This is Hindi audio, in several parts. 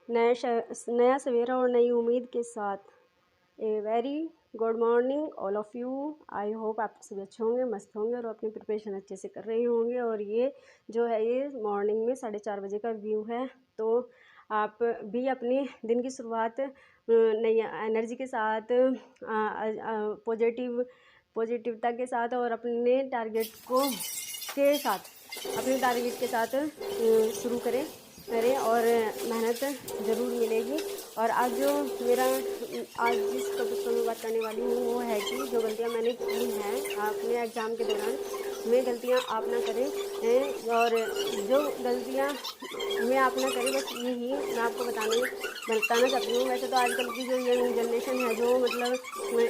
नया सवेरा और नई उम्मीद के साथ a very good morning all of you. I hope आप सभी अच्छे होंगे, मस्त होंगे और अपनी प्रिपरेशन अच्छे से कर रहे होंगे। और ये जो है ये मॉर्निंग में 4:30 बजे का व्यू है, तो आप भी अपने दिन की शुरुआत नई एनर्जी के साथ, पॉजिटिवता के साथ और अपने टारगेट के साथ शुरू करें और मेहनत ज़रूर मिलेगी। और आज जिस टॉपिक पर मैं बात करने वाली हूँ वो है कि जो गलतियाँ मैंने की हैं अपने एग्ज़ाम के दौरान, वे गलतियाँ आप ना करें। और जो गलतियाँ में आप ना करें, बस यही मैं आपको बताना चाहती हूँ। वैसे तो आजकल की जो यंग जनरेशन है, जो मतलब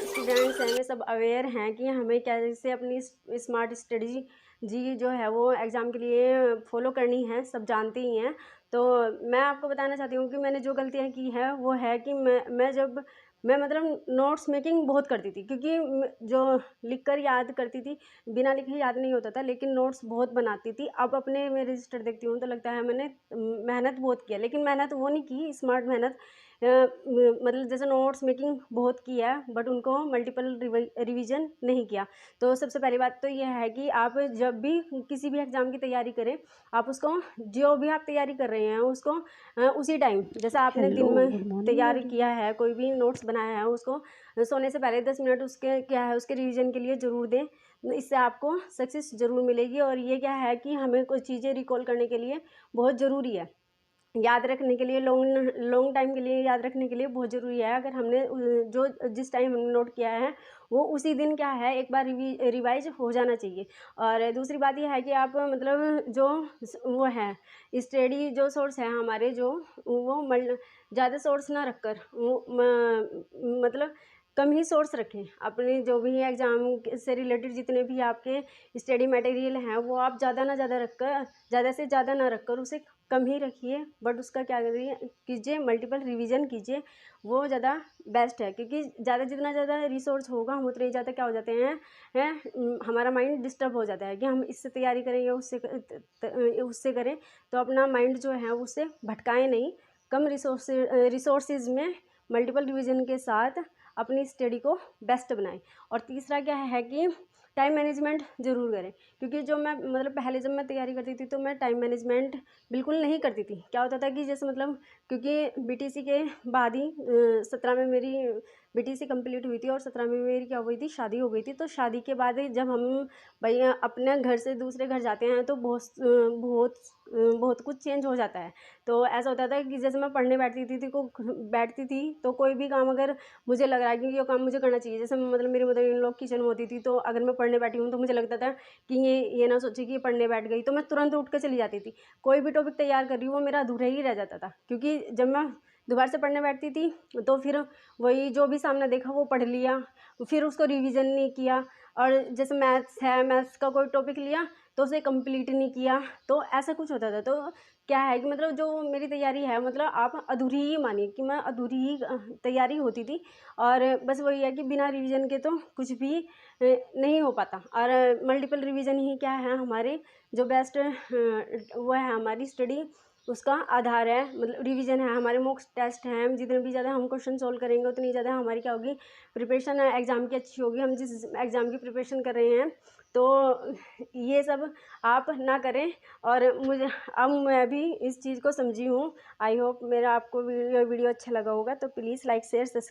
स्टूडेंट्स हैं, वे सब अवेयर हैं कि हमें कैसे अपनी स्मार्ट स्ट्रेटजी जो है वो एग्ज़ाम के लिए फॉलो करनी है, सब जानते ही हैं। तो मैं आपको बताना चाहती हूँ कि मैंने जो गलतियाँ की हैं वो है कि मैं मतलब नोट्स मेकिंग बहुत करती थी, क्योंकि जो लिख कर याद करती थी, बिना लिखे याद नहीं होता था, लेकिन नोट्स बहुत बनाती थी। अब अपने मैं रजिस्टर देखती हूँ तो लगता है मैंने मेहनत बहुत किया, लेकिन मेहनत वो नहीं की स्मार्ट मेहनत। मतलब जैसे नोट्स मेकिंग बहुत की है, बट उनको मल्टीपल रिवीजन नहीं किया। तो सबसे पहली बात तो यह है कि आप जब भी किसी भी एग्ज़ाम की तैयारी करें, आप उसको, जो भी आप तैयारी कर रहे हैं उसको उसी टाइम, जैसा आपने दिन में तैयारी किया है, कोई भी नोट्स बनाया है, उसको सोने से पहले 10 मिनट उसके रिवीजन के लिए ज़रूर दें। इससे आपको सक्सेस ज़रूर मिलेगी। और ये क्या है कि हमें कुछ चीज़ें रिकॉल करने के लिए बहुत ज़रूरी है, याद रखने के लिए, लॉन्ग टाइम के लिए याद रखने के लिए बहुत ज़रूरी है। अगर हमने जिस टाइम हमने नोट किया है वो उसी दिन क्या है एक बार रिवाइज हो जाना चाहिए। और दूसरी बात यह है कि आप मतलब जो वो है स्टडी जो सोर्स है हमारे, जो वो ज़्यादा सोर्स ना रखकर वो मतलब कम ही सोर्स रखें। अपने जो भी एग्ज़ाम से रिलेटेड जितने भी आपके स्टडी मटेरियल हैं वो आप ज़्यादा से ज़्यादा ना रखकर उसे कम ही रखिए, बट उसका क्या कीजिए, मल्टीपल रिवीजन कीजिए, वो ज़्यादा बेस्ट है। क्योंकि जितना ज़्यादा रिसोर्स होगा, हम उतने ज़्यादा क्या हो जाते हैं हमारा माइंड डिस्टर्ब हो जाता है कि हम इससे तैयारी करें या उससे करें, तो अपना माइंड जो है उससे भटकाएं नहीं। कम रिसोर्सेज में मल्टीपल रिवीजन के साथ अपनी स्टडी को बेस्ट बनाएं। और तीसरा क्या है कि टाइम मैनेजमेंट ज़रूर करें, क्योंकि जो मैं मतलब पहले जब मैं तैयारी करती थी तो मैं टाइम मैनेजमेंट बिल्कुल नहीं करती थी। क्या होता था कि जैसे मतलब, क्योंकि बीटीसी के बाद ही 17 में मेरी बीटीसी कंप्लीट हुई थी और 17 में मेरी क्या हुई थी, शादी हो गई थी। तो शादी के बाद जब हम भाई अपने घर से दूसरे घर जाते हैं तो बहुत कुछ चेंज हो जाता है। तो ऐसा होता था कि जैसे मैं पढ़ने बैठती थी तो कोई भी काम अगर मुझे लग रहा है कि ये काम मुझे करना चाहिए, जैसे मतलब मेरी मदर इन लॉ किचन में होती थी, तो अगर मैं पढ़ने बैठी हूँ तो मुझे लगता था कि ये ना सोचे कि ये पढ़ने बैठ गई, तो मैं तुरंत उठ कर चली जाती थी। कोई भी टॉपिक तैयार कर रही हूँ वो मेरा अधूरा ही रह जाता था, क्योंकि जब मैं दोबारा से पढ़ने बैठती थी तो फिर वही जो भी सामने देखा वो पढ़ लिया, फिर उसको रिवीजन नहीं किया। और जैसे मैथ्स का कोई टॉपिक लिया तो उसे कंप्लीट नहीं किया, तो ऐसा कुछ होता था। तो क्या है कि मतलब जो मेरी तैयारी है, मतलब आप अधूरी ही मानिए कि मैं अधूरी ही तैयारी होती थी। और बस वही है कि बिना रिवीजन के तो कुछ भी नहीं हो पाता। और मल्टीपल रिवीजन ही क्या है हमारे जो बेस्ट वो है हमारी स्टडी, उसका आधार है। मतलब रिवीजन है, हमारे मॉक टेस्ट हैं, जितने भी ज़्यादा हम क्वेश्चन सॉल्व करेंगे उतनी ज़्यादा हमारी क्या होगी, प्रिपरेशन एग्ज़ाम की अच्छी होगी। हम जिस एग्ज़ाम की प्रिपरेशन कर रहे हैं, तो ये सब आप ना करें। और अब मैं भी इस चीज़ को समझी हूँ। आई होप मेरा आपको वीडियो अच्छा लगा होगा, तो प्लीज़ लाइक शेयर सब्सक्राइब